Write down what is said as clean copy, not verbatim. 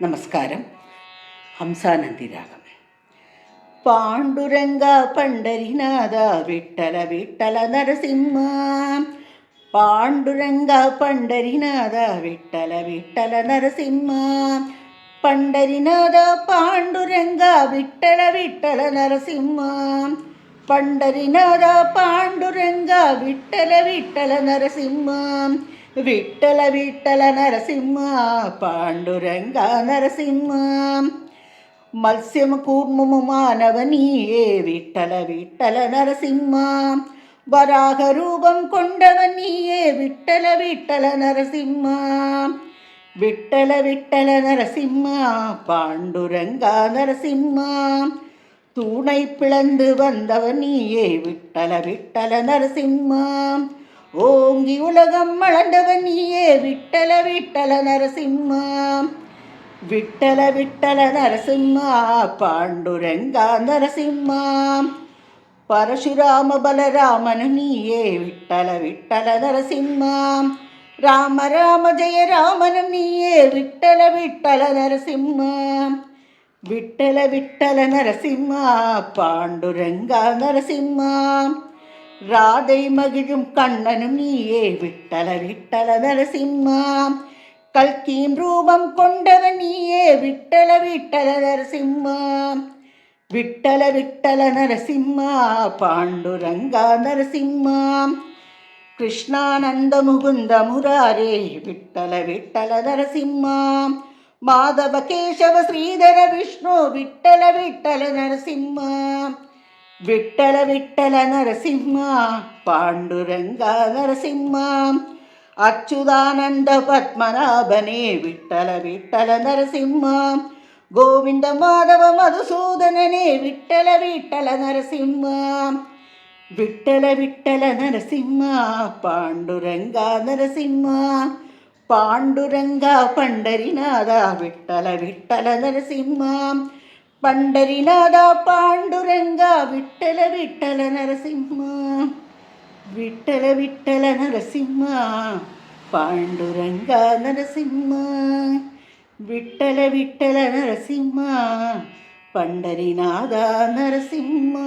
നമസ്കാരം. ഹംസാനന്ദി രാഗം. പാണ്ഡുരംഗ പണ്ഡരിനാഥ വിട്ടല വിട്ടല നരസിംഹ. പാണ്ഡുരംഗ പണ്ഡരിനാഥ വിട്ടല വിട്ടല നരസിംഹ. പണ്ഡരിനാഥ പാണ്ഡുരംഗ വിട്ടല വിട്ടല നരസിംഹ. പണ്ഡരിനാഥ പാണ്ഡുരംഗ വിട്ടല വിട്ടല നരസിംഹ. വിട്ടല വിട്ടല നരസിംഹ പാണ്ഡുരംഗ നരസിംഹ. മത്സ്യം കൂർമ്മു മാനവനീയേ വിട്ടല വിട്ടല നരസിംഹ. വരാഹരൂപം കൊണ്ടവൻ നീയേ വിട്ടല വിട്ടല നരസിംഹ. വിട്ടല വിട്ടല നരസിംഹ പാണ്ഡുരംഗ നരസിംഹ. தூணை பிளந்து வந்தவன் நீயே விட்டல விட்டல நரசிம்மா. ஓங்கி உலகம் மலர்ந்தவன் நீயே விட்டல விட்டல நரசிம்மா. விட்டல விட்டல நரசிம்மா பாண்டுரங்கா நரசிம்மா. பரசுராம பலராமன் நீயே விட்டல விட்டல நரசிம்மா. ராம ராம ஜெய ராமனும் நீயே விட்டல விட்டல நரசிம்மா. விட்டல விட்டல நரசிம்மா பாண்டுரங்கா நரசிம்மா. ராதை மகிழும் கண்ணனும் நீயே விட்டல விட்டல நரசிம்மா. கல்கியின் ரூபம் கொண்டவன் நீயே விட்டல விட்டல நரசிம்மா. விட்டல விட்டல நரசிம்மா பாண்டுரங்கா நரசிம்மா. கிருஷ்ணானந்த முகுந்த முராரே விட்டல விட்டல நரசிம்மா. மாதவ கேசவ ஸ்ரீதர விஷ்ணு விட்டல விட்டல நரசிம்மா. விட்டல விட்டல நரசிம்மா பாண்டுரங்கா நரசிம்மா. அச்சுதானந்த பத்மநாபனே விட்டல விட்டல நரசிம்மா. கோவிந்த மாதவ மதுசூதனனே விட்டல விட்டல நரசிம்மா. விட்டல விட்டல நரசிம்மா பாண்டுரங்கா நரசிம்மா. பாண்டுரங்கா பண்டரிநாதா விட்டல விட்டல நரசிம்மா. பண்டரிநாதா பாண்டுரங்கா விட்டல விட்டல நரசிம்மா. விட்டல விட்டல நரசிம்மா பாண்டுரங்கா நரசிம்மா. விட்டல விட்டல நரசிம்மா பண்டரிநாதா நரசிம்மா.